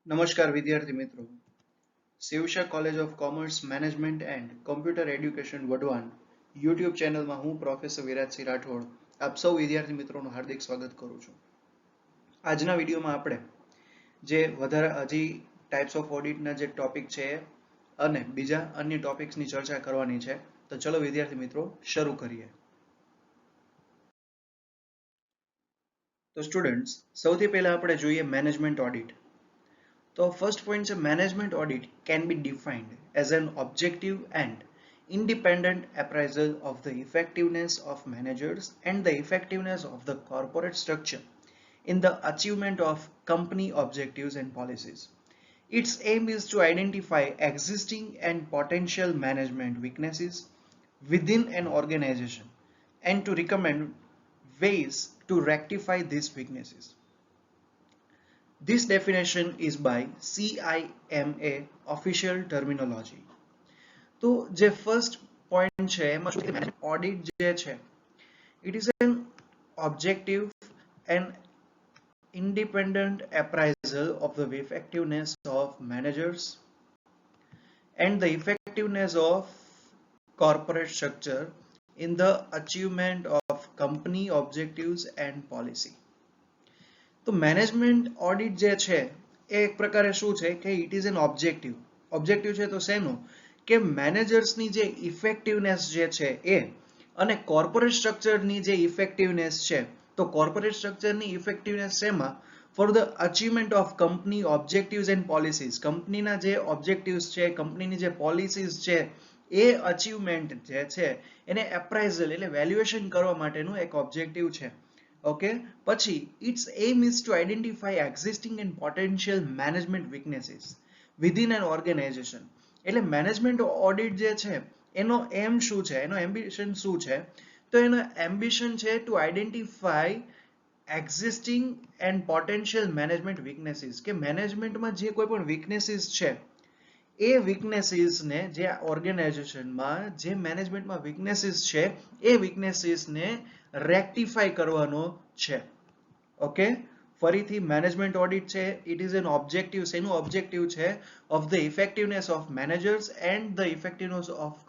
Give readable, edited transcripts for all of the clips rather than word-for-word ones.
નમસ્કાર વિદ્યાર્થી મિત્રો. Shivsha college of commerce management and computer education Wadhwan YouTube ચેનલમાં હું પ્રોફેસર વિરાજસિંહ રાઠોડ આપ સૌ વિદ્યાર્થી મિત્રોનું હાર્દિક સ્વાગત કરું છું. આજના વિડીયોમાં આપણે જે વધારે હજી ટાઈપ્સ ઓફ ઓડિટના જે ટોપિક છે અને બીજા અન્ય ટોપિક્સની ચર્ચા કરવાની છે. તો ચલો વિદ્યાર્થી મિત્રો શરૂ કરીએ. તો સ્ટુડન્ટ્સ, સૌથી પહેલા આપણે જોઈએ management audit. So first point is management audit can be defined as an objective and independent appraisal of the effectiveness of managers and the effectiveness of the corporate structure in the achievement of company objectives and policies. Its aim is to identify existing and potential management weaknesses within an organization and to recommend ways to rectify these weaknesses. This definition is by CIMA official terminology. તો જે first point છે એમાં શું છે, audit જે છે it is an objective and independent appraisal of the effectiveness of managers and the effectiveness of corporate structure in the achievement of company objectives and policy. તો management audit જે છે એ એક પ્રકારે શું છે કે ઇટ ઇઝ એન ઓબ્જેક્ટિવ છે. તો શેનું કે મેનેજર્સની જે ઇફેક્ટિવનેસ જે છે એ અને કોર્પોરેટ સ્ટ્રક્ચરની જે ઇફેક્ટિવનેસ છે, તો કોર્પોરેટ સ્ટ્રક્ચરની ઇફેક્ટિવનેસ શેમાં, for the achievement of company objectives and policies, કંપનીના જે ઓબ્જેક્ટિવ્સ છે, કંપનીની જે પોલિસીઝ છે એ અચીવમેન્ટ જે છે એને એપ્રાઇઝલ એટલે વેલ્યુએશન કરવા માટેનું એક ઓબ્જેક્ટિવ છે. Okay, પછી its aim is to identify existing and potential management weaknesses within an organization. એટલે મેનેજમેન્ટ ઓડિટ જે છે એનો એમ શું છે, એનો એમ્બિશન શું છે, તો એનો એમ્બિશન છે to identify existing and potential management weaknesses, કે મેનેજમેન્ટમાં જે કોઈ પણ વીકનેસીસ છે એ વીકનેસીસને જે ઓર્ગેનાઇઝેશનમાં જે મેનેજમેન્ટમાં વીકનેસીસ છે એ વીકનેસીસને રેક્ટિફાઈ કરવાનો છે. ઓકે, ફરીથી મેનેજમેન્ટ ઓડિટ છે ઇટ ઇઝ એન ઓબ્જેક્ટિવ, એનું ઓબ્જેક્ટિવ છે of the effectiveness of managers and the effectiveness of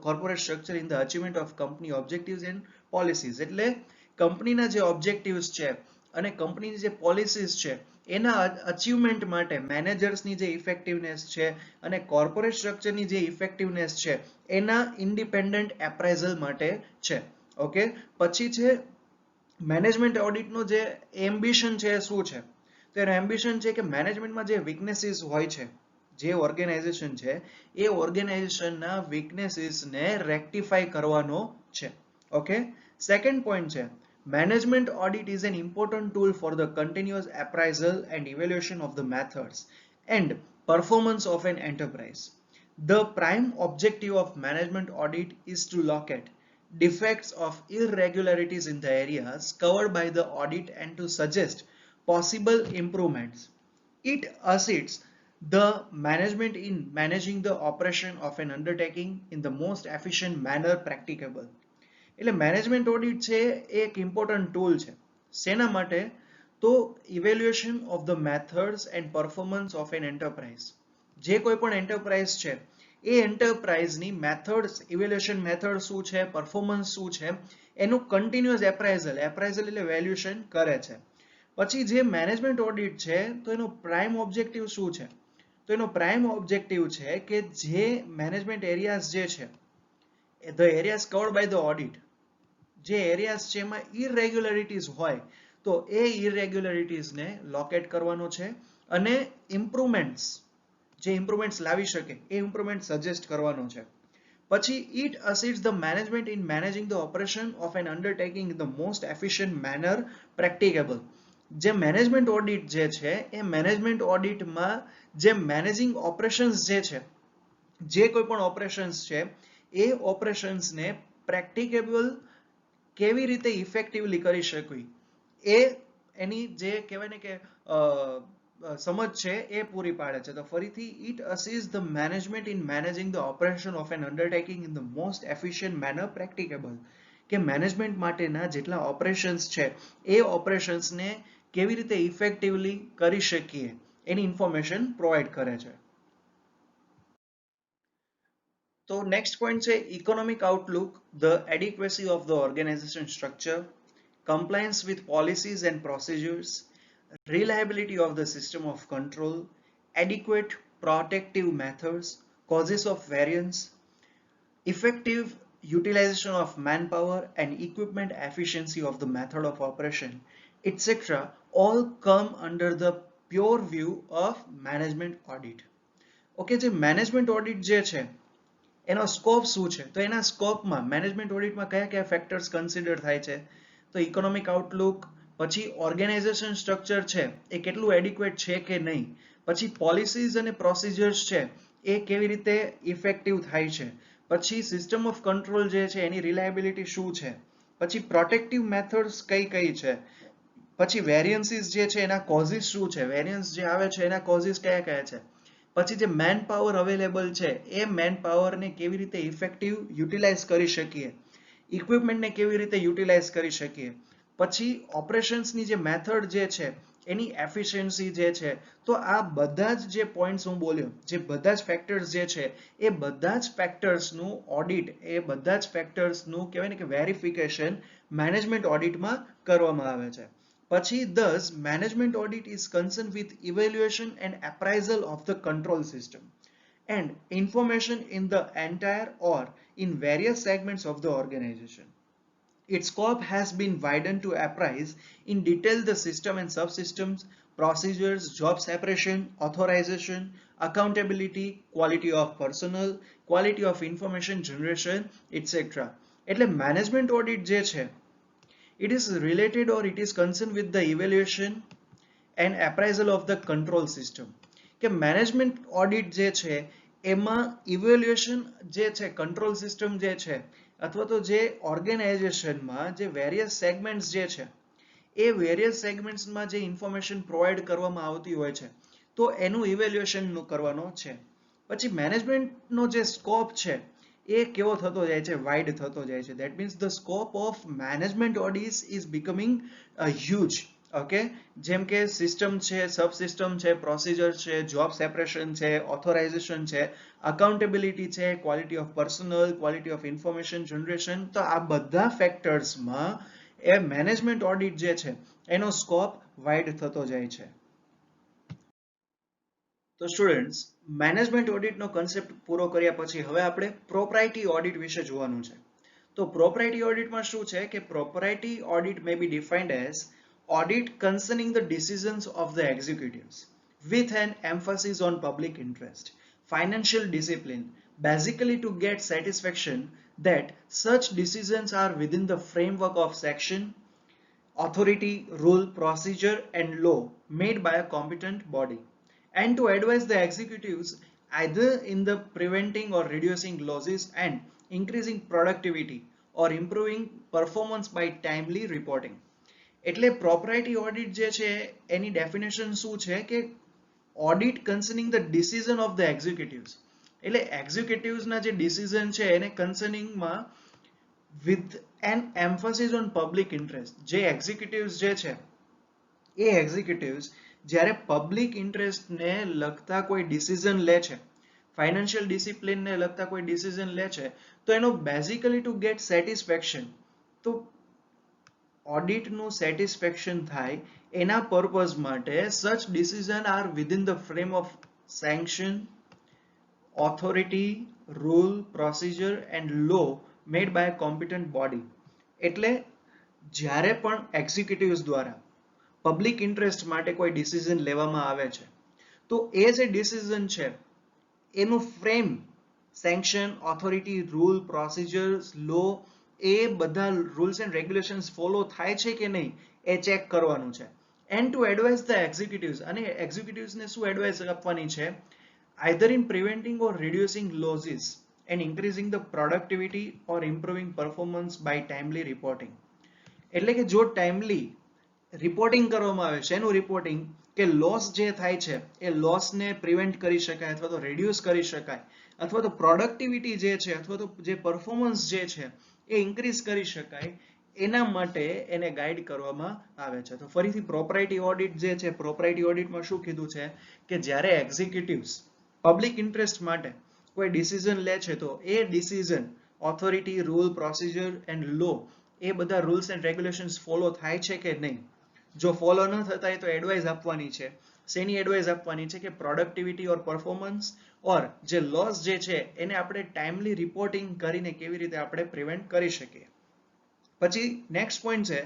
corporate structure in the achievement of company objectives and policies. એટલે કંપનીના જે ઓબ્જેક્ટિવ્સ છે અને કંપનીની જે પોલિસીઝ છે એના અચીવમેન્ટ માટે મેનેજર્સની જે ઇફેક્ટિવનેસ છે અને કોર્પોરેટ સ્ટ્રક્ચરની જે ઇફેક્ટિવનેસ છે એના ઇન્ડિપેન્ડન્ટ એપ્રાઇઝલ માટે છે. ઓકે, પછી છે મેનેજમેન્ટ ઓડિટનો જે એમ્બિશન છે શું છે, તો એનો એમ્બિશન છે કે મેનેજમેન્ટમાં જે વીકનેસીસ હોય છે, જે ઓર્ગેનાઇઝેશન છે એ ઓર્ગેનાઇઝેશનના વીકનેસીસને રેક્ટિફાઈ કરવાનો છે. ઓકે, સેકન્ડ પોઈન્ટ છે management audit is an important tool for the continuous appraisal and evaluation of the methods and performance of an enterprise. The prime objective of management audit is to locate defects of irregularities in the areas covered by the audit and to suggest possible improvements. It assists the management in managing the operation of an undertaking in the most efficient manner practicable. એટલે management audit છે એ એક important tool છે. શેના માટે, તો evaluation of the methods and performance of an enterprise. જે કોઈ પણ એન્ટરપ્રાઇઝ છે એ એન્ટરપ્રાઇઝની મેથડ્સ, ઇવેલ્યુએશન મેથડ શું છે, પરફોર્મન્સ શું છે એનું કન્ટિન્યુઅસ એપ્રાઇઝલ એટલે વેલ્યુએશન કરે છે. પછી જે મેનેજમેન્ટ ઓડિટ છે તો એનો પ્રાઇમ ઓબ્જેક્ટિવ શું છે, તો એનો પ્રાઇમ ઓબ્જેક્ટિવ છે કે જે મેનેજમેન્ટ એરિયાઝ જે છે, the areas covered by the audit, જે એરિયાઝ છે એમાં ઇરેગ્યુલરિટીઝ હોય તો એ ઇરેગ્યુલરિટીઝને લોકેટ કરવાનો છે અને ઇમ્પ્રુવમેન્ટ્સ લાવી શકે એ ઇમ્પ્રુવમેન્ટ સજેસ્ટ કરવાનો છે. પછી it assists the management in managing the operation of an undertaking in the most efficient manner practicable. જે મેનેજમેન્ટ ઓડિટ જે છે એ મેનેજમેન્ટ ઓડિટમાં જે મેનેજિંગ ઓપરેશન્સ જે છે, જે કોઈ પણ ઓપરેશન્સ છે એ ઓપરેશન્સને પ્રેક્ટિકેબલ કેવી રીતે ઇફેક્ટિવલી કરી શકવી એ એની જે કહેવાય ને કે સમજ છે એ પૂરી પાડે છે. તો ફરીથી it assists the management in managing the operation of an undertaking in the most efficient manner practicable, કે મેનેજમેન્ટ માટેના જેટલા ઓપરેશન્સ છે એ ઓપરેશન્સને કેવી રીતે ઇફેક્ટિવલી કરી શકીએ એની ઇન્ફોર્મેશન પ્રોવાઈડ કરે છે. તો નેક્સ્ટ પોઈન્ટ છે economic outlook, the adequacy of the organisation structure, compliance with policies and procedures, reliability of the system of control, adequate protective methods, causes of variance, effective utilization of manpower and equipment efficiency of the method of operation, etc. all come under the pure view of management audit. Okay, જે management audit જે છે એનો scope શું છે? તો એના સ્કોપમાં management ઓડિટમાં કયા કયા ફેક્ટર્સ કન્સિડર થાય છે? તો ઇકોનોમિક આઉટલુક, પછી ઓર્ગેનાઇઝેશન સ્ટ્રક્ચર છે એ કેટલું એડિક્વેટ છે કે નહીં, પછી પોલિસીઝ અને પ્રોસિજર્સ છે એ કેવી રીતે ઇફેક્ટિવ થાય છે, પછી સિસ્ટમ ઓફ કંટ્રોલ જે છે એની રિલાયબિલિટી શું છે, પછી પ્રોટેક્ટિવ મેથડ્સ કઈ કઈ છે, પછી વેરિયન્સીસ જે છે એના કોઝિસ શું છે, વેરિયન્સ જે આવે છે એના કોઝિસ કયા કયા છે, પછી જે મેન પાવર અવેલેબલ છે એ મેન પાવરને કેવી રીતે ઇફેક્ટિવ યુટિલાઇઝ કરી શકીએ, ઇક્વિપમેન્ટને કેવી રીતે યુટિલાઇઝ કરી શકીએ, પછી ઓપરેશન્સની જે મેથડ જે છે એની એફિશિયન્સી જે છે. તો આ બધા જ જે પોઈન્ટ્સ હું બોલ્યો, જે બધા જ ફેક્ટર્સ જે છે એ બધા જ ફેક્ટર્સનું ઓડિટ, એ બધા જ ફેક્ટર્સનું કહેવાય ને કે વેરિફિકેશન મેનેજમેન્ટ ઓડિટમાં કરવામાં આવે છે. પછી thus management audit is concerned with evaluation and appraisal of the control system and information in the entire or in various segments of the organization. Its scope has been widened to apprise in detail the system and subsystems, procedures, job separation, authorization, accountability, quality of personnel, quality of information generation, etc. એટલે management audit જે છે it is related or it is concerned with the evaluation and appraisal of the control system. કે management audit જે છે એમાં evaluation જે છે, control system જે છે, અથવા તો જે ઓર્ગેનાઇઝેશનમાં જે વેરિયસ સેગમેન્ટ્સ જે છે એ વેરિયસ સેગમેન્ટ્સમાં જે ઇન્ફોર્મેશન પ્રોવાઈડ કરવામાં આવતી હોય છે તો એનું ઇવેલ્યુએશન કરવાનો છે. પછી મેનેજમેન્ટનો જે સ્કોપ છે એ કેવો થતો જાય છે? વાઇડ થતો જાય છે. That means the scope of management ઓડિટ્સ is becoming huge. Okay, જેમ કે સિસ્ટમ છે, સબ સિસ્ટમ છે, પ્રોસિજર છે, જોબ સેપરેશન છે, ઓથોરાઇઝેશન છે, અકાઉન્ટેબિલિટી છે, quality of personal, quality of information generation, તો આ બધા ફેક્ટર્સમાં એ મેનેજમેન્ટ ઓડિટ જે છે એનો સ્કોપ વાઇડ થતો જાય છે. તો સ્ટુડન્ટ્સ, મેનેજમેન્ટ ઓડિટનો કન્સેપ્ટ પૂરો કર્યા પછી હવે આપણે પ્રોપ્રાઇટી ઓડિટ વિશે જોવાનું છે. તો પ્રોપ્રાઇટી ઓડિટમાં શું છે કે propriety audit may be defined as audit concerning the decisions of the executives with an emphasis on public interest, financial discipline, basically to get satisfaction that such decisions are within the framework of section, authority, rule, procedure and law made by a competent body, and to advise the executives either in the preventing or reducing losses and increasing productivity or improving performance by timely reporting. એટલે પ્રોપરાઇટી audit જે છે એની definition શું છે કે audit concerning the decision of the executives, એટલે એક્ઝિક્યુટિવ્સના જે decision છે એને કન્સર્નિંગમાં with an emphasis on public interest, જે એક્ઝિક્યુટિવ્સ જે છે એ એક્ઝિક્યુટિવ્સ જ્યારે પબ્લિક ઇન્ટરેસ્ટને લગતા કોઈ ડિસિઝન લે છે, ફાઇનાન્શિયલ ડિસિપ્લિનને લગતા કોઈ ડિસિઝન લે છે તો એનો બેઝિકલી ટુ ગેટ સેટિસ્ફેક્શન, તો ઓડિટનું સેટિસ્ફેક્શન થાય એના પર્પઝ માટે such decision are within the frame of sanction, authority, rule, procedure and law made by competent body. એટલે જ્યારે પણ એક્ઝિક્યુટિવ્સ દ્વારા પબ્લિક ઇન્ટરેસ્ટ માટે કોઈ ડિસિઝન લેવામાં આવે છે તો એ જે ડિસિઝન છે એનું ફ્રેમ સેન્ક્શન, ઓથોરિટી, રૂલ, પ્રોસિજર્સ, લો એ બધા રૂલ્સ એન્ડ રેગ્યુલેશન્સ ફોલો થાય છે કે નહીં એ ચેક કરવાનું છે. And to advise the executives, અને એક્ઝિક્યુટિવ્સને શું એડવાઇસ આપવાની છે? Either in preventing or reducing losses and increasing the productivity or improving performance by timely reporting. એટલે કે જો ટાઈમલી રિપોર્ટિંગ કરવામાં આવે છે, એનું રિપોર્ટિંગ કે લોસ જે થાય છે એ લોસને પ્રિવેન્ટ કરી શકાય અથવા તો રિડ્યુસ કરી શકાય, અથવા તો પ્રોડક્ટિવિટી જે છે અથવા તો જે પરફોર્મન્સ જે છે એ ઇન્ક્રીઝ કરી શકાય, એના માટે એને ગાઈડ કરવામાં આવે છે. તો ફરીથી પ્રોપરાઇટી ઓડિટ જે છે, પ્રોપરાઇટી ઓડિટમાં શું કીધું છે કે જ્યારે એક્ઝિક્યુટિવ્સ પબ્લિક ઇન્ટરેસ્ટ માટે કોઈ ડિસિઝન લે છે તો એ decision authority, rule, procedure and law એ બધા રૂલ્સ એન્ડ રેગ્યુલેશન્સ ફોલો થાય છે કે નહીં. જો ફોલો ન થતા હોય તો એડવાઇસ આપવાની છે. શેની એડવાઇસ આપવાની છે કે પ્રોડક્ટિવિટી ઓર પરફોર્મન્સ ઓર જે લોસ જે છે એને આપણે ટાઈમલી રિપોર્ટિંગ કરીને કેવી રીતે આપણે પ્રિવેન્ટ કરી શકીએ. પછી નેક્સ્ટ પોઈન્ટ છે,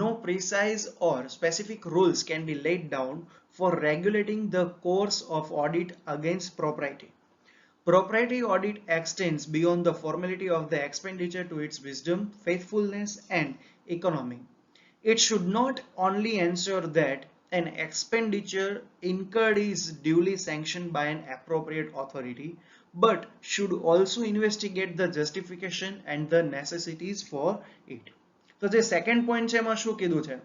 no precise or specific rules can be laid down for regulating the course of audit against propriety. Propriety audit extends beyond the formality of the expenditure to its wisdom, faithfulness, and economy. It should not only ensure that an expenditure incurred is duly sanctioned by an appropriate authority, but should also investigate the justification and the necessities for it. તો જે second point છે એમાં શું કીધું છે?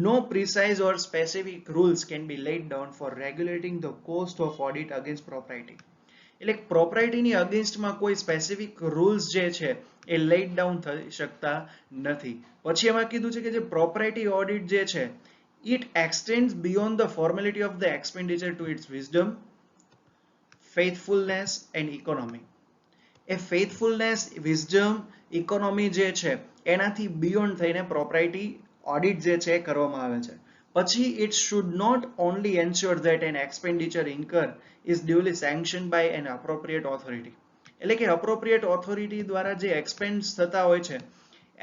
No precise or specific rules can be laid down for regulating the cost of audit against propriety. એટલે પ્રોપરાઇટીની અગેન્સ્ટમાં કોઈ specific rules જે છે એ લેઇડ ડાઉન થઈ શકતા નથી. પછી એમાં કીધું છે કે જે પ્રોપરાઇટી ઓડિટ જે છે it extends beyond the formality of the expenditure to its wisdom, faithfulness and economy. એ ફેથફુલનેસ, વિઝડમ, ઇકોનોમી જે છે એનાથી બિયોન્ડ થઈને પ્રોપરાઇટી ઓડિટ જે છે કરવામાં આવે છે. પછી it should not only ensure that an expenditure incurred is duly sanctioned by an appropriate authority. એટલે કે appropriate authority દ્વારા જે એક્સપેન્સ થતા હોય છે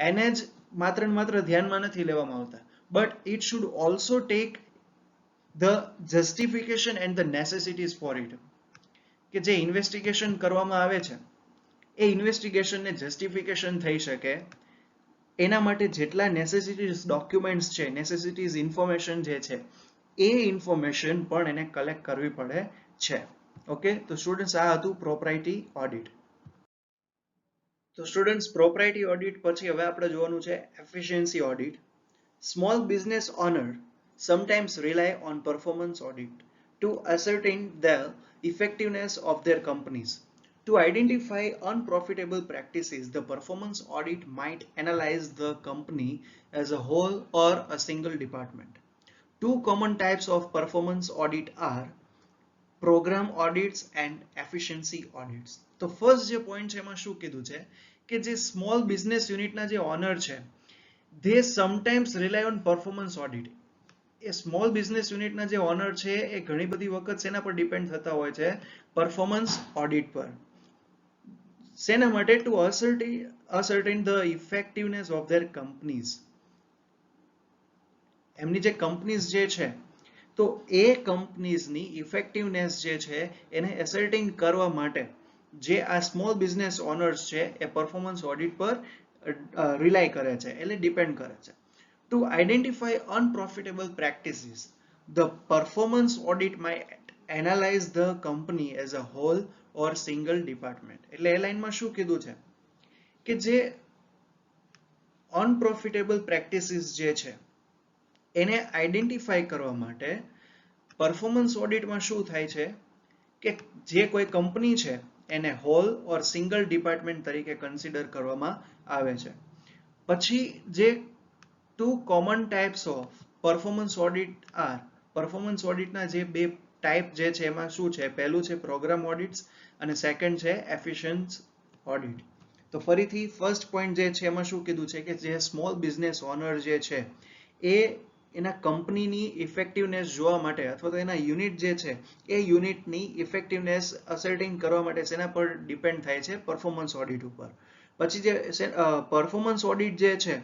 એને જ માત્ર ને માત્ર ધ્યાનમાં નથી લેવામાં આવતા, but it should also take the justification and the necessities for it. કે જે ઇન્વેસ્ટિગેશન કરવામાં આવે છે એ ઇન્વેસ્ટિગેશનને જસ્ટિફિકેશન થઈ શકે એના માટે જેટલા નેસેસિટીઝ ડોક્યુમેન્ટ્સ છે, નેસેસિટીઝ ઇન્ફોર્મેશન જે છે એ ઇન્ફોર્મેશન પણ એને કલેક્ટ કરવી પડે છે. ઓકે, તો સ્ટુડન્ટ્સ આ હતું પ્રોપરાઇટી ઓડિટ. તો સ્ટુડન્ટ્સ પ્રોપરાઇટી ઓડિટ પછી હવે આપણે જોવાનું છે efficiency audit. Small business owner sometimes rely on performance audit to ascertain the effectiveness of their companies. To identify unprofitable practices, the performance audit might analyze the company as a whole or a single department. Two common types of performance audit are program audits and efficiency audits. તો first જે point છે એમાં શું કીધું છે કે જે small business યુનિટના જે ઓનર છે they sometimes rely on performance audit. A small business યુનિટના જે ઓનર છે એ ઘણી બધી વખત શેના પર ડિપેન્ડ થતા હોય છે? પરફોર્મન્સ ઓડિટ પર. શેના માટે? To ascertain the effectiveness of their companies. એમની જે કંપનીઝ જે છે તો એ કંપનીઝની ઇફેક્ટિવનેસ જે છે એને એસર્ટેન કરવા માટે જે આ સ્મોલ બિઝનેસ ઓનર્સ છે એ પરફોર્મન્સ ઓડિટ પર રિલાય કરે છે, એટલે ડિપેન્ડ કરે છે. To identify unprofitable practices, the performance audit might analyze the company as a whole or single department. એટલે એ લાઈનમાં શું કીધું છે કે જે unprofitable practices જે છે એને આઈડેન્ટિફાઈ કરવા માટે પરફોર્મન્સ ઓડિટમાં શું થાય છે કે જે કોઈ કંપની છે એને હોલ ઓર સિંગલ ડિપાર્ટમેન્ટ તરીકે કન્સિડર કરવામાં આવે છે. પછી જે two common types of performance audit are performance audit ના જે બે ટાઈપ જે છે એમાં શું છે? પહેલું છે પ્રોગ્રામ ઓડિટ્સ અને સેકન્ડ છે એફિશિયન્સી ઓડિટ. તો ફરીથી ફર્સ્ટ પોઈન્ટ જે છે એમાં શું કીધું છે કે જે સ્મોલ બિઝનેસ ઓનર જે છે એ એના કંપનીની ઇફેક્ટિવનેસ જોવા માટે અથવા તો એના યુનિટ જે છે એ યુનિટની ઇફેક્ટિવનેસ અસર્ટેન કરવા માટે શેના પર ડિપેન્ડ થાય છે? પરફોર્મન્સ ઓડિટ ઉપર. પછી જે પરફોર્મન્સ ઓડિટ જે છે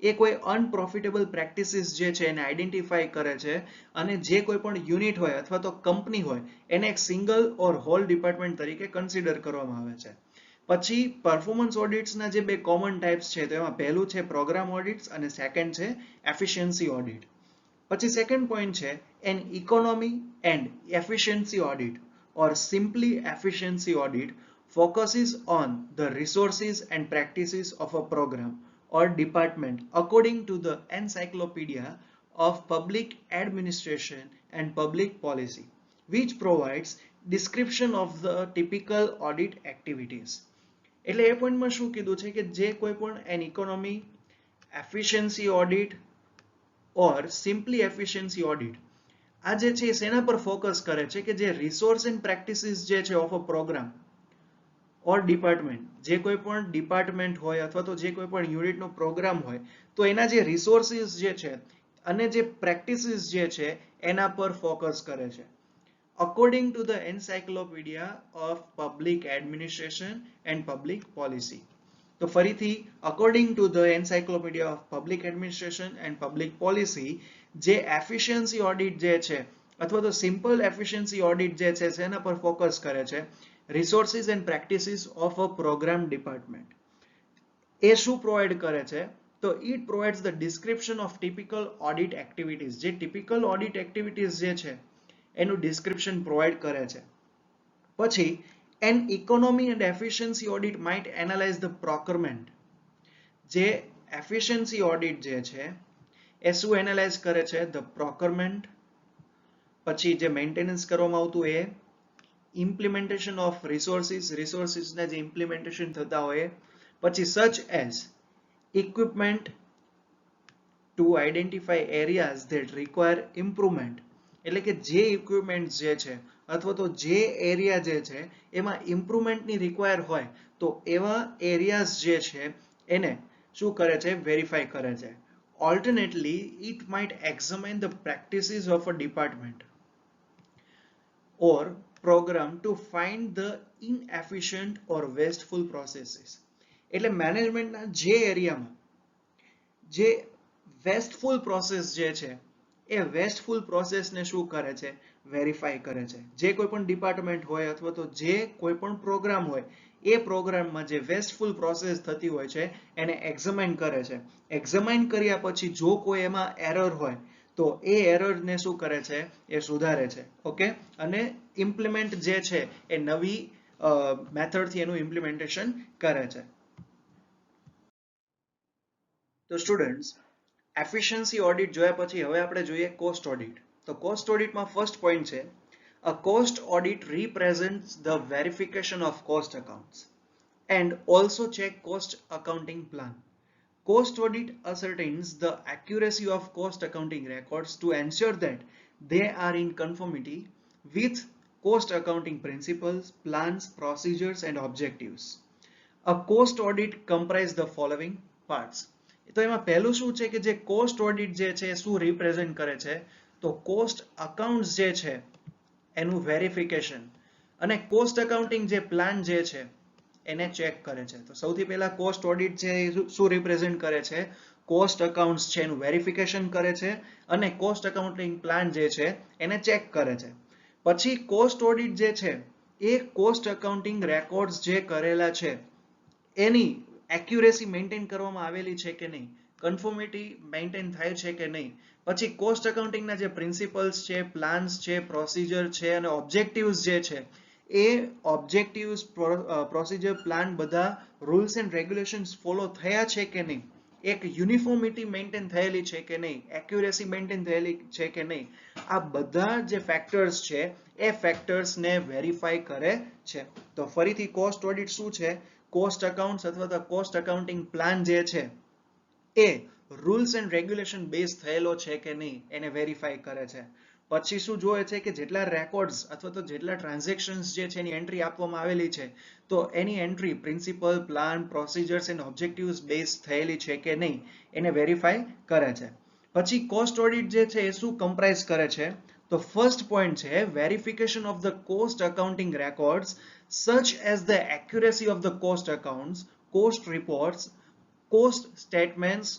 એ કોઈ અનપ્રોફિટેબલ પ્રેક્ટિસીસ જે છે એને આઈડેન્ટિફાઈ કરે છે અને જે કોઈ પણ યુનિટ હોય અથવા તો કંપની હોય એને એક સિંગલ ઓર હોલ ડિપાર્ટમેન્ટ તરીકે કન્સિડર કરવામાં આવે છે. પછી પરફોર્મન્સ ઓડિટ્સના જે બે કોમન ટાઈપ્સ છે તો એમાં પહેલું છે પ્રોગ્રામ ઓડિટ્સ અને સેકન્ડ છે એફિશિયન્સી ઓડિટ. પછી સેકન્ડ પોઈન્ટ છે an economy and efficiency audit or simply efficiency audit focuses on the resources and practices of a program or department according to the Encyclopedia of Public Administration and Public Policy, which provides description of the typical audit activities. એટલે એ પોઈન્ટમાં શું કીધું છે કે જે કોઈ પણ N economy, efficiency audit or simply efficiency audit આ જે છે શેના પર ફોકસ કરે છે કે જે રિસોર્સ એન્ડ પ્રેક્ટિસીસ જે છે of a programme or department જે કોઈ પણ ડિપાર્ટમેન્ટ હોય અથવા તો જે કોઈ પણ યુનિટનો પ્રોગ્રામ હોય તો એના જે રિસોર્સિસ જે છે અને જે પ્રેક્ટિસીસ જે છે એના પર ફોકસ કરે છે according to the Encyclopedia of Public Administration and Public Policy. તો ફરીથી according to the Encyclopedia of Public Administration and Public Policy જે એફિશિયન્સી ઓડિટ જે છે અથવા તો સિમ્પલ એફિશિયન્સી ઓડિટ જે છે એના પર ફોકસ કરે છે resources and practices of a programme department. એ શું પ્રોવાઈડ કરે છે તો it provides the description of typical audit activities જે ટિપિકલ ઓડિટ એક્ટિવિટીઝ જે છે એનું ડિસ્ક્રિપ્શન પ્રોવાઈડ કરે છે. પછી an economy and efficiency audit might analyse the procurement જે એફિશિયન્સી ઓડિટ જે છે એ શું એનાલાઇઝ કરે છે ધ પ્રોક્યુરમેન્ટ પછી જે મેન્ટેનન્સ કરવામાં આવતું એ ઇમ્પ્લિમેન્ટેશન ઓફ રિસોર્સિસના જે ઇમ્પ્લિમેન્ટેશન થતા હોય પછી such as equipment to identify areas that require improvement એટલે કે જે ઇક્વિપમેન્ટ જે છે અથવા તો જે એરિયા જે છે એમાં ઇમ્પ્રુવમેન્ટની રિક્વાયર હોય તો એવા એરિયાઝ જે છે એને શું કરે છે વેરીફાઈ કરે છે. Alternately it might examine the practices of a department or program to find the inefficient or wasteful processes. એટલે મેનેજમેન્ટના જે એરિયામાં જે વેસ્ટફુલ પ્રોસેસ જે છે એ વેસ્ટફુલ પ્રોસેસને શું કરે છે વેરીફાઈ કરે છે. જે કોઈ પણ ડિપાર્ટમેન્ટ હોય અથવા તો જે કોઈ પણ પ્રોગ્રામ હોય એ પ્રોગ્રામમાં જે વેસ્ટફુલ પ્રોસેસ થતી હોય છે એને એક્ઝામાઇન કરે છે. એક્ઝામાઇન કર્યા પછી જો કોઈ એમાં એરર હોય તો એ એરરને શું કરે છે એ સુધારે છે. ઓકે, અને ઇમ્પ્લિમેન્ટ જે છે એ નવી મેથડથી એનું ઇમ્પ્લિમેન્ટેશન કરે છે. તો સ્ટુડન્ટ્સ એફિશિયન્સી ઓડિટ જોયા પછી હવે આપણે જોઈએ કોસ્ટ ઓડિટ. તો કોસ્ટ ઓડિટમાં ફર્સ્ટ પોઈન્ટ છે a cost audit represents the verification of cost accounts and also check cost accounting plan. Cost audit ascertains the accuracy of cost accounting records to ensure that they are in conformity with cost accounting principles, plans, procedures and objectives. A cost audit comprises the following parts. તો એમાં પહેલું શું છે કે જે cost audit જે છે શું રિપ્રેઝન્ટ કરે છે તો કોસ્ટ અકાઉન્ટ્સ જે છે એનું વેરિફિકેશન અને કોસ્ટ અકાઉન્ટિંગ જે પ્લાન જે છે એને ચેક કરે છે. તો સૌથી પહેલા કોસ્ટ ઓડિટ છે શું રિપ્રેઝન્ટ કરે છે કોસ્ટ અકાઉન્ટ્સ છે એનું વેરિફિકેશન કરે છે અને કોસ્ટ અકાઉન્ટિંગ પ્લાન જે છે એને ચેક કરે છે. પછી કોસ્ટ ઓડિટ જે છે એ કોસ્ટ અકાઉન્ટિંગ રેકોર્ડ્સ જે કરેલા છે એની એક્યુરેસી મેન્ટેન કરવામાં આવેલી છે કે નહીં, કન્ફર્મિટી મેન્ટેન થાય છે કે નહીં. પછી કોસ્ટ અકાઉન્ટિંગના જે પ્રિન્સિપલ્સ છે, પ્લાન્સ છે, પ્રોસિજર છે અને ઓબ્જેક્ટિવ્સ જે છે એ ઓબ્જેક્ટિવ્સ, પ્રોસિજર, પ્લાન બધા રૂલ્સ એન્ડ રેગ્યુલેશન્સ ફોલો થયા છે કે નહીં, એક યુનિફોર્મિટી મેન્ટેન થયેલી છે કે નહીં, એક્યુરેસી મેન્ટેન થયેલી છે કે નહીં, આ બધા જે ફેક્ટર્સ છે એ ફેક્ટર્સને વેરીફાઈ કરે છે. તો ફરીથી કોસ્ટ ઓડિટ શું છે કોસ્ટ અકાઉન્ટ્સ અથવા તો કોસ્ટ અકાઉન્ટિંગ પ્લાન જે છે એ રૂલ્સ એન્ડ રેગ્યુલેશન બેઝ થયેલો છે કે નહીં એને વેરીફાઈ કરે છે. પછી શું જોવે છે કે જેટલા રેકોર્ડ્સ અથવા તો જેટલા ટ્રાન્ઝેક્શન્સ જે છે એની એન્ટ્રી આપવામાં આવેલી છે તો એની entry principle, plan, procedures and objectives base થયેલી છે કે નહીં એને વેરીફાઈ કરે છે. પછી કોસ્ટ ઓડિટ જે છે એ શું કમ્પ્રાઇઝ કરે છે તો ફર્સ્ટ પોઈન્ટ છે verification of the cost accounting records such as the accuracy of the cost accounts, cost reports, cost statements,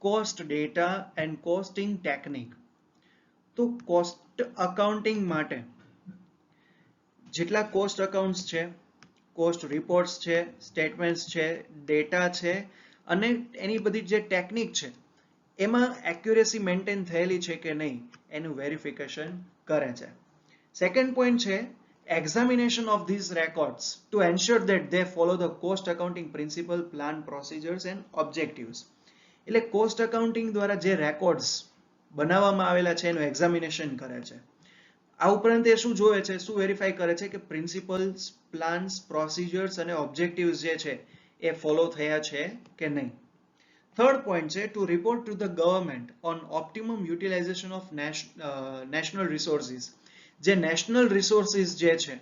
cost data and costing technique. તો કોસ્ટ અકાઉન્ટિંગ માટે જેટલા કોસ્ટ અકાઉન્ટ્સ છે, કોસ્ટ રિપોર્ટ્સ છે, statements છે, data છે અને એની બધી જે ટેકનિક છે એમાં એક્યુરેસી મેન્ટેન થયેલી છે કે નહીં એનું વેરિફિકેશન કરે છે. સેકન્ડ પોઈન્ટ છે examination of these records to ensure that they follow the cost accounting principle, plan, procedures and objectives. એટલે કોસ્ટ અકાઉન્ટિંગ દ્વારા જે રેકોર્ડ્સ બનાવવામાં આવેલા છે એનું એક્ઝામિનેશન કરે છે. આ ઉપરાંત એ શું જોવે છે, શું વેરીફાઈ કરે છે કે પ્રિન્સિપલ્સ, પ્લાન્સ, પ્રોસિજર્સ અને ઓબ્જેક્ટિવ્સ જે છે એ ફોલો થયા છે કે નહીં. થર્ડ પોઈન્ટ છે to report to the government on optimum utilization of national resources. જે નેશનલ રિસોર્સિસ જે છે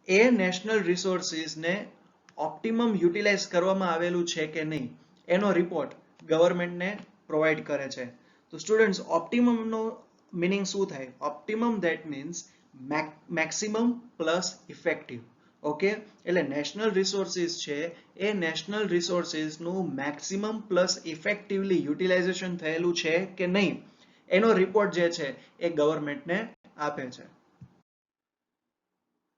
એ નેશનલ રિસોર્સિસને ઓપ્ટિમમ યુટિલાઇઝ કરવામાં આવેલું છે કે નહીં એનો રિપોર્ટ ગવર્મેન્ટને પ્રોવાઈડ કરે છે. તો સ્ટુડન્ટ્સ, ઓપ્ટિમમનો મિનિંગ શું થાય? Optimum that means maximum plus effective. Okay, એટલે નેશનલ રિસોર્સિસ છે એ નેશનલ રિસોર્સિસનું મેક્સિમમ પ્લસ ઇફેક્ટિવલી યુટિલાઇઝેશન થયેલું છે કે નહીં એનો રિપોર્ટ જે છે એ ગવર્મેન્ટને આપે છે.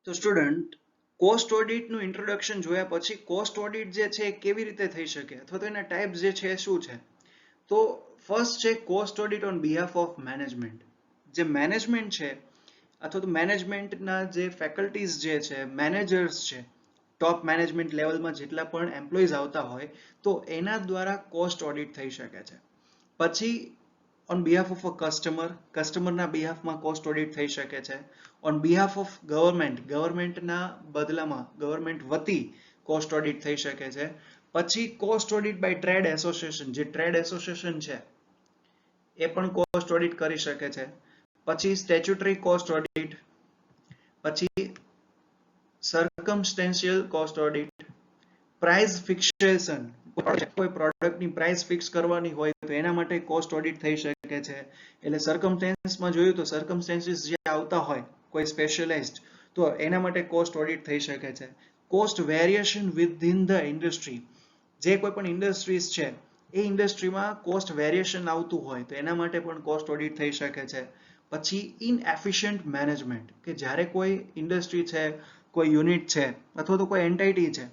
તો સ્ટુડન્ટ, કોસ્ટ ઓડિટનું ઇન્ટ્રોડક્શન જોયા પછી કોસ્ટ ઓડિટ જે છે એ કેવી રીતે થઈ શકે અથવા તો એના ટાઈપ્સ જે છે શું છે? તો ફર્સ્ટ છે cost audit on behalf of management. જે મેનેજમેન્ટ છે અથવા તો મેનેજમેન્ટના જે ફેકલ્ટીઝ જે છે, મેનેજર્સ છે, ટોપ મેનેજમેન્ટ લેવલમાં જેટલા પણ એમ્પ્લોઈઝ આવતા હોય તો એના દ્વારા કોસ્ટ ઓડિટ થઈ શકે છે. પછી on behalf of a customer, કસ્ટમરના બિહાફમાં કોસ્ટ ઓડિટ થઈ શકે છે. ઓન બિહાફ ઓફ ગવર્મેન્ટ, ગવર્મેન્ટના બદલામાં, ગવર્મેન્ટ વતી કોસ્ટ ઓડિટ થઈ શકે છે. પછી cost audit by trade association, જે ટ્રેડ એસોસિએશન છે એ પણ કોસ્ટ ઓડિટ કરી શકે છે. પછી સ્ટેચ્યુટરી કોસ્ટ ઓડિટ, પછી circumstantial cost audit, price fixation, કોઈ પ્રોડક્ટની પ્રાઇસ ફિક્સ કરવાની હોય તો એના માટે કોસ્ટ ઓડિટ થઈ શકે છે. એટલે સર્કમસ્ટેન્સમાં જોયું તો સર્કમસ્ટેન્સીસ જે આવતા હોય કોઈ સ્પેશિયલાઇઝ્ડ, તો એના માટે કોસ્ટ ઓડિટ થઈ શકે છે. Cost variation within the industry, જે કોઈ પણ ઇન્ડસ્ટ્રીઝ છે એ ઇન્ડસ્ટ્રીમાં કોસ્ટ વેરિએશન આવતું હોય તો એના માટે પણ કોસ્ટ ઓડિટ થઈ શકે છે. પછી ઇનએફિશિયન્ટ મેનેજમેન્ટ, કે જ્યારે કોઈ ઇન્ડસ્ટ્રી છે, કોઈ યુનિટ છે અથવા તો કોઈ એન્ટાઇટી છે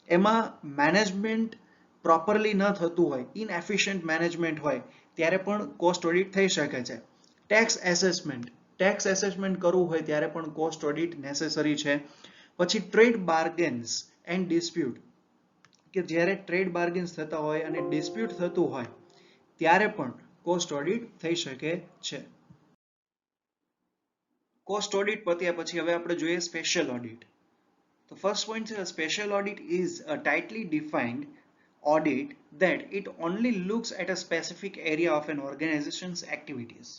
એમાં મેનેજમેન્ટ પ્રોપરલી ન થતું હોય, ઇનએફિશિયન્ટ મેનેજમેન્ટ હોય ત્યારે પણ કોસ્ટ ઓડિટ થઈ શકે છે. ટેક્સ એસેસમેન્ટ, ટેક્સ એસેસમેન્ટ કરવું હોય ત્યારે પણ કોસ્ટ ઓડિટ નેસેસરી છે. પછી ટ્રેડ બાર્ગેન્સ એન્ડ ડિસ્પ્યુટ, કે જ્યારે ટ્રેડ બાર્ગેન્સ થતા હોય અને ડિસ્પ્યુટ થતું હોય ત્યારે પણ કોસ્ટ ઓડિટ થઈ શકે છે. કોસ્ટ ઓડિટ પત્યા પછી હવે આપણે જોઈએ special audit. The first point is a special audit is a tightly defined audit that it only looks at a specific area of an organization's activities.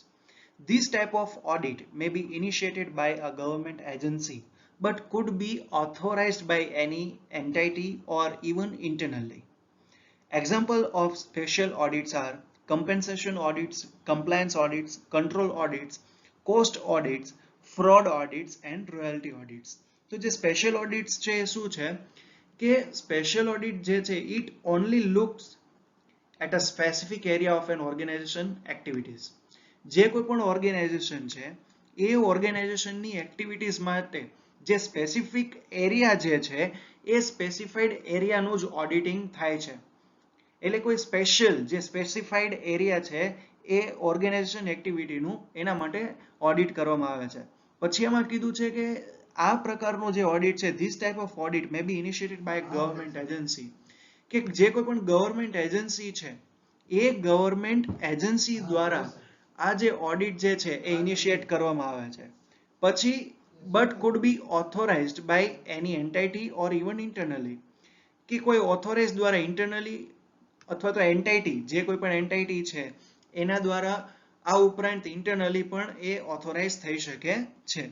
This type of audit may be initiated by a government agency but could be authorized by any entity or even internally. Example of special audits are compensation audits, compliance audits, control audits, cost audits, fraud audits and royalty audits. તો જે special ઓડિટ્સ છે એ શું છે કે special audit જે છે it only looks at a specific area of an organization activities. જે કોઈ પણ ઓર્ગેનાઇઝેશન છે એ ઓર્ગેનાઇઝેશનની એક્ટિવિટીઝ માટે જે સ્પેસિફિક એરિયા જે છે એ સ્પેસિફાઈડ એરિયાનું જ ઓડિટિંગ થાય છે. એટલે કોઈ સ્પેશિયલ જે સ્પેસિફાઈડ એરિયા છે એ ઓર્ગેનાઇઝેશન એક્ટિવિટીનું એના માટે ઓડિટ કરવામાં આવે છે. પછી એમાં કીધું છે કે આ પ્રકારનો જે ઓડિટ છે, this type of audit may be initiated by government agency, કે જે કોઈ પણ ગવર્મેન્ટ એજન્સી છે એ ગવર્મેન્ટ એજન્સી દ્વારા આ જે ઓડિટ જે છે એ ઇનિશિએટ કરવામાં આવે છે. પછી but could be authorised by any entity or even internally, કે કોઈ ઓથોરાઇઝ દ્વારા ઇન્ટરનલી અથવા તો એન્ટાઇટી, જે કોઈ પણ એન્ટાઇટી છે એના દ્વારા આ ઉપરાંત ઇન્ટરનલી પણ એ ઓથોરાઇઝ થઈ શકે છે.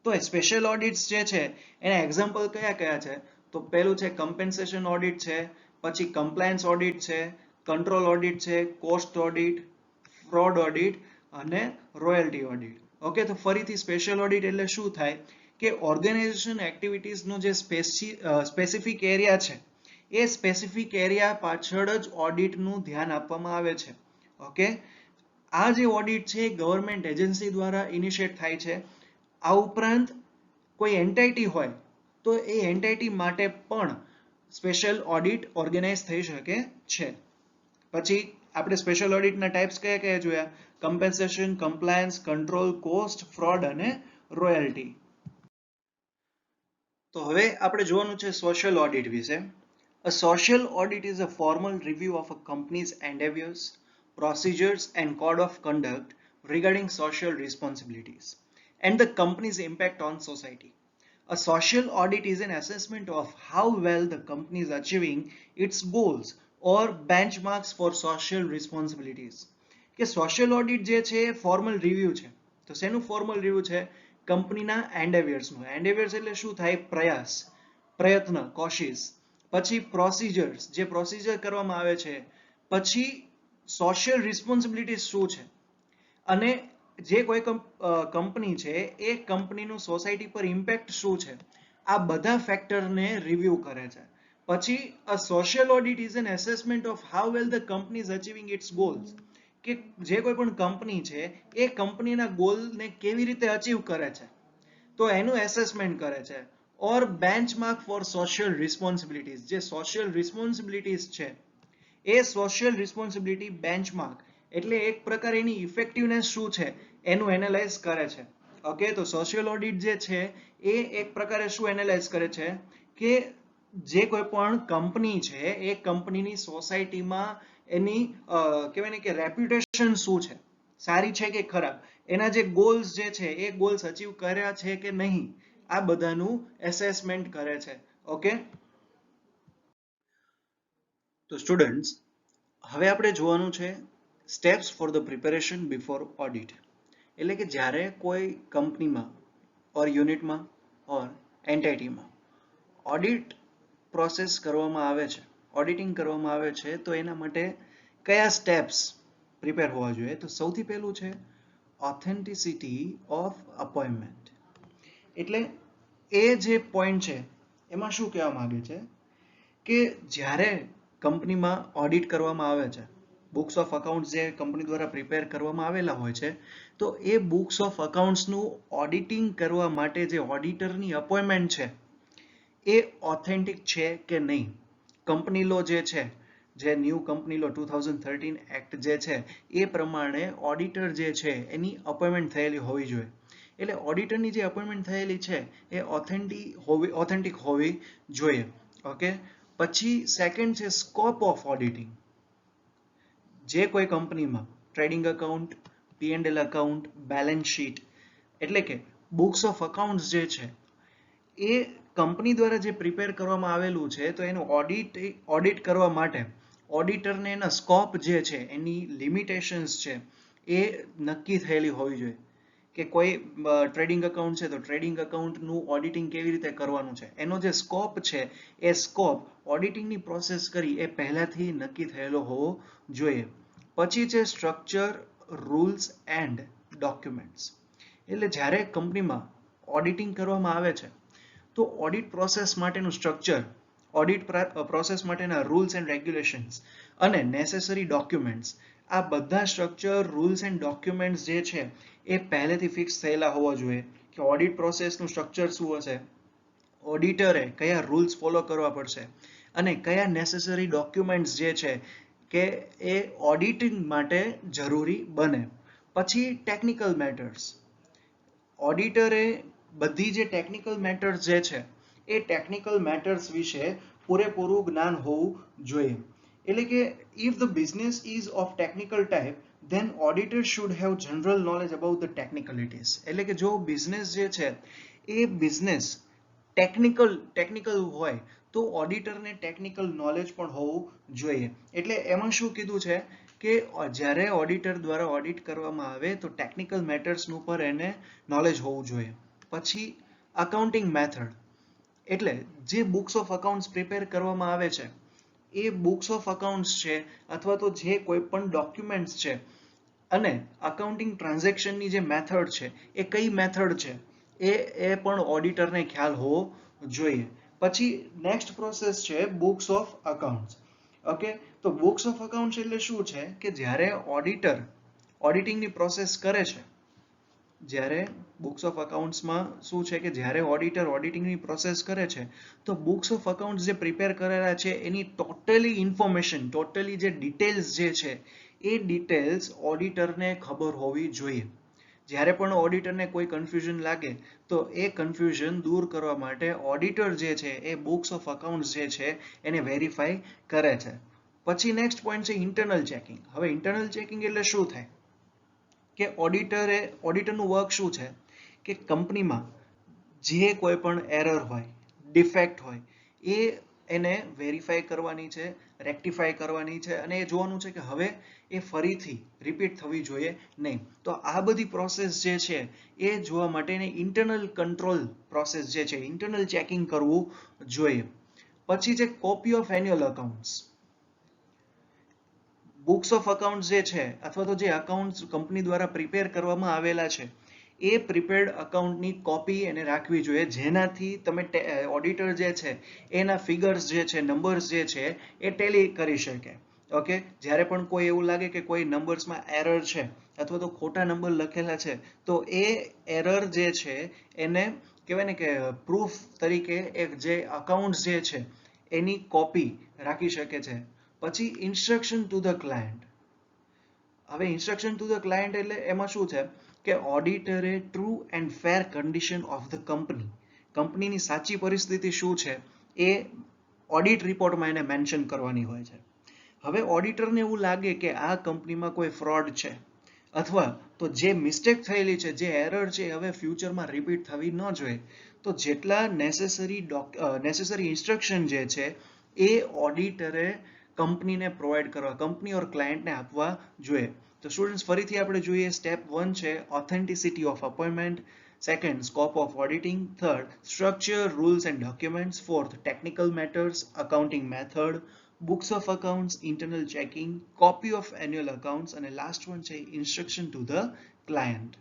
તો સ્પેશિયલ ઓડિટ્સ જે છે એના એક્ઝામ્પલ કયા કયા છે? તો પહેલું છે કમ્પેન્સેશન ઓડિટ છે, પછી કમ્પ્લાયન્સ ઓડિટ છે, કંટ્રોલ ઓડિટ છે, કોસ્ટ ઓડિટ, ફ્રોડ ઓડિટ અને રોયલ્ટી ઓડિટ. ઓકે, તો ફરીથી સ્પેશિયલ ઓડિટ એટલે શું થાય કે ઓર્ગેનાઇઝેશન એક્ટિવિટીઝનો જે સ્પેસિફિક એરિયા છે એ સ્પેસિફિક એરિયા પાછળ જ ઓડિટનું ધ્યાન આપવામાં આવે છે. ઓકે, આ જે ઓડિટ છે ગવર્મેન્ટ એજન્સી દ્વારા ઇનિશિએટ થાય છે. આ ઉપરાંત કોઈ એન્ટાઇટી હોય તો એ એન્ટાઇટી માટે પણ સ્પેશિયલ ઓડિટ ઓર્ગેનાઇઝ થઈ શકે છે. પછી આપણે સ્પેશિયલ ઓડિટના ટાઈપ્સ કયા કયા જોયા? Compensation, compliance, control, cost, fraud અને રોયલ્ટી. તો હવે આપણે જોવાનું છે સોશિયલ ઓડિટ વિશે. A social audit is a formal review of a company's endeavors, procedures and code of conduct regarding social responsibilities and the company's impact on society. A social audit is an assessment of how well the company is achieving its goals or benchmarks for social responsibilities. કે social audit જે છે એ formal review છે. તો શેનું formal review છે? કંપનીના એન્ડેવિયર્સનું. એન્ડેવિયર્સ એટલે શું થાય? પ્રયાસ, પ્રયત્ન, કોશિશ. પછી પ્રોસિજર્સ, જે પ્રોસિજર કરવામાં આવે છે. પછી સોશિયલ રિસ્પોન્સિબિલિટી શું છે, અને જે કોઈ કંપની છે એ કંપનીનું સોસાયટી પર ઇમ્પેક્ટ શું છે, આ બધા ફેક્ટરને રિવ્યુ કરે છે. પછી a social audit is an assessment of how well the company is achieving its goals. કે જે કોઈ પણ કંપની છે એ કંપનીના ગોલને કેવી રીતે અચીવ કરે છે, તો એનું એસેસમેન્ટ કરે છે. ઓર બેન્ચમાર્ક ફોર સોશિયલ રિસ્પોન્સિબિલિટીઝ, જે સોશિયલ રિસ્પોન્સિબિલિટીઝ છે એ સોશિયલ રિસ્પોન્સિબિલિટી બેન્ચમાર્ક એટલે એક પ્રકાર એની ઇફેક્ટિવનેસ શું છે એનું એનાલાઇઝ કરે છે. ઓકે, તો સોશિયલ ઓડિટ જે છે એ એક પ્રકારે શું એનાલાઇઝ કરે છે કે જે કોઈ પણ કંપની છે એ કંપનીની સોસાયટીમાં એની કહેવાય ને કે રેપ્યુટેશન શું છે, સારી છે કે ખરાબ, એના જે ગોલ્સ જે છે એ ગોલ્સ અચીવ કર્યા છે કે નહીં, આ બધાનું એસેસમેન્ટ કરે છે. ઓકે, તો સ્ટુડન્ટ્સ, હવે આપણે જોવાનું છે steps for the preparation before audit. એટલે કે જ્યારે કોઈ કંપનીમાં ઓર યુનિટમાં ઓર એન્ટિટીમાં ઓડિટ પ્રોસેસ કરવામાં આવે છે, ઓડિટિંગ કરવામાં આવે છે, તો એના માટે કયા સ્ટેપ્સ પ્રિપેર હોવા જોઈએ? તો સૌથી પહેલું છે ઓથેન્ટિસિટી ઓફ અપોઇન્ટમેન્ટ. એટલે એ જે પોઈન્ટ છે એમાં શું કહેવા માંગે છે કે જ્યારે કંપનીમાં ઓડિટ કરવામાં આવે છે, બુક્સ ઓફ અકાઉન્ટ્સ જે કંપની દ્વારા પ્રિપેર કરવામાં આવેલા હોય છે, તો એ બુક્સ ઓફ અકાઉન્ટ્સનું ઓડિટિંગ કરવા માટે જે ઓડિટરની અપોઇન્ટમેન્ટ છે એ ઓથેન્ટિક છે કે નહીં. કંપની લો જે છે, જે ન્યૂ કંપની લો 2013 એક્ટ જે છે એ પ્રમાણે ઓડિટર જે છે એની અપોઇન્ટમેન્ટ થયેલી હોવી જોઈએ. એટલે ઓડિટરની જે અપોઇન્ટમેન્ટ થયેલી છે એ ઓથેન્ટિક હોવી જોઈએ. ઓકે, પછી સેકન્ડ છે સ્કોપ ઓફ ઓડિટિંગ. જે કોઈ કંપનીમાં trading account, P&L account, balance sheet એટલે કે બુક્સ ઓફ અકાઉન્ટ્સ જે છે એ કંપની દ્વારા જે પ્રિપેર કરવામાં આવેલું છે, તો એનું ઓડિટ કરવા માટે ઓડિટરને એના સ્કોપ જે છે, એની લિમિટેશન્સ છે એ નક્કી થયેલી હોવી જોઈએ. કે કોઈ ટ્રેડિંગ અકાઉન્ટ છે તો ટ્રેડિંગ અકાઉન્ટનું ઓડિટિંગ કેવી રીતે કરવાનું છે, એનો જે સ્કોપ છે એ સ્કોપ ઓડિટિંગની પ્રોસેસ કરી એ પહેલાથી નક્કી થયેલો હોવો જોઈએ. પછી છે સ્ટ્રક્ચર, રૂલ્સ એન્ડ ડોક્યુમેન્ટ્સ. એટલે જ્યારે કંપનીમાં ઓડિટિંગ કરવામાં આવે છે તો ઓડિટ પ્રોસેસ માટેનું સ્ટ્રક્ચર, ઓડિટ પ્રોસેસ માટેના રૂલ્સ એન્ડ રેગ્યુલેશન્સ અને નેસેસરી ડોક્યુમેન્ટ્સ, આ બધા સ્ટ્રક્ચર, રૂલ્સ એન્ડ ડોક્યુમેન્ટ્સ જે છે એ પહેલેથી ફિક્સ થયેલા હોવા જોઈએ. કે ઓડિટ પ્રોસેસનું સ્ટ્રક્ચર શું હશે, ઓડિટરે કયા રૂલ્સ ફોલો કરવા પડશે, અને કયા નેસેસરી ડોક્યુમેન્ટ્સ જે છે કે એ ઓડિટિંગ માટે જરૂરી બને. પછી ટેકનિકલ મેટર્સ. ઓડિટરે બધી જે ટેકનિકલ મેટર્સ જે છે એ ટેકનિકલ મેટર્સ વિશે પૂરેપૂરું જ્ઞાન હોવું જોઈએ. એટલે કે if the business ease of technical type, then auditor should have general knowledge about the technicalities. એટલે કે જો બિઝનેસ જે છે એ બિઝનેસ ટેકનિકલ હોય તો ઓડિટરને ટેકનિકલ નોલેજ પણ હોવું જોઈએ. એટલે એમાં શું કીધું છે કે જ્યારે ઓડિટર દ્વારા ઓડિટ કરવામાં આવે તો ટેકનિકલ મેટર્સનું પર એને નોલેજ હોવું જોઈએ. પછી અકાઉન્ટિંગ મેથડ. એટલે જે બુક્સ ઓફ અકાઉન્ટ્સ પ્રિપેર કરવામાં આવે છે એ બુક્સ ઓફ અકાઉન્ટ્સ છે અથવા તો જે કોઈ પણ ડોક્યુમેન્ટ્સ છે અને અકાઉન્ટિંગ ટ્રાન્ઝેક્શનની જે મેથડ છે એ કઈ મેથડ છે એ પણ ઓડિટરને ખ્યાલ હોવો જોઈએ. પછી નેક્સ્ટ પ્રોસેસ છે બુક્સ ઓફ અકાઉન્ટ્સ. ઓકે, તો બુક્સ ઓફ અકાઉન્ટ્સ એટલે શું છે કે જ્યારે ઓડિટર ઓડિટિંગની પ્રોસેસ કરે છે, જ્યારે બુક્સ ઓફ અકાઉન્ટ્સમાં શું છે કે જ્યારે ઓડિટર ઓડિટિંગની પ્રોસેસ કરે છે તો બુક્સ ઓફ અકાઉન્ટ્સ જે પ્રિપેર કરેલા છે એની ટોટલી ઇન્ફોર્મેશન, ટોટલી જે ડિટેલ્સ જે છે એ ડિટેલ્સ ઓડિટરને ખબર હોવી જોઈએ. જ્યારે પણ ઓડિટરને કોઈ કન્ફ્યુઝન લાગે તો એ કન્ફ્યુઝન દૂર કરવા માટે ઓડિટર જે છે એ બુક્સ ઓફ અકાઉન્ટ્સ જે છે એને વેરીફાઈ કરે છે. પછી નેક્સ્ટ પોઈન્ટ છે ઇન્ટરનલ ચેકિંગ. હવે ઇન્ટરનલ ચેકિંગ એટલે શું થાય કે ઓડિટરનું વર્ક શું છે કે કંપનીમાં જે કોઈ પણ એરર હોય, ડિફેક્ટ હોય, એ એને વેરીફાઈ કરવાની છે, રેક્ટિફાઈ કરવાની છે અને એ જોવાનું છે કે હવે એ ફરીથી રિપીટ થવી જોઈએ નહીં. તો આ બધી પ્રોસેસ જે છે એ જોવા માટેની ઇન્ટરનલ કંટ્રોલ પ્રોસેસ જે છે, ઇન્ટરનલ ચેકિંગ કરવું જોઈએ. પછી છે copy of annual accounts. Books of accounts જે છે અથવા તો જે અકાઉન્ટ્સ કંપની દ્વારા પ્રિપેર કરવામાં આવેલા છે એ પ્રિપેર્ડ અકાઉન્ટની કોપી એને રાખવી જોઈએ, જેનાથી તમે ઓડિટર જે છે એના ફિગર્સ જે છે, નંબર્સ જે છે એ ટેલી કરી શકે. ઓકે, જ્યારે પણ કોઈ એવું લાગે કે કોઈ નંબર્સમાં એરર છે અથવા તો ખોટા નંબર લખેલા છે તો એ એરર જે છે એને કહેવાય ને કે પ્રૂફ તરીકે એક જે અકાઉન્ટ્સ જે છે એની કોપી રાખી શકે છે. પછી ઇન્સ્ટ્રક્શન ટુ ધ ક્લાયન્ટ. હવે ઇન્સ્ટ્રક્શન ટુ ધ ક્લાયન્ટ એટલે એમાં શું છે કે ઓડિટરે true and fair condition of the કંપનીની સાચી પરિસ્થિતિ શું છે એ ઓડિટ રિપોર્ટમાં એને મેન્શન કરવાની હોય છે. હવે ઓડિટરને એવું લાગે કે આ કંપનીમાં કોઈ ફ્રોડ છે અથવા તો જે મિસ્ટેક થયેલી છે, જે એરર છે હવે ફ્યુચરમાં રિપીટ થવી ન જોઈએ, તો જેટલા નેસેસરી ઇન્સ્ટ્રક્શન જે છે એ ઓડિટરે કંપનીને પ્રોવાઈડ કરવા, કંપની ઓર ક્લાયન્ટને આપવા જોઈએ. તો સ્ટુડન્ટ્સ ફરીથી આપણે જોઈએ, સ્ટેપ 1 છે authenticity of appointment, second scope of auditing, third structure, rules and documents, fourth technical matters, accounting method, books of accounts, internal checking, copy of annual accounts અને લાસ્ટ વન છે instruction to the client.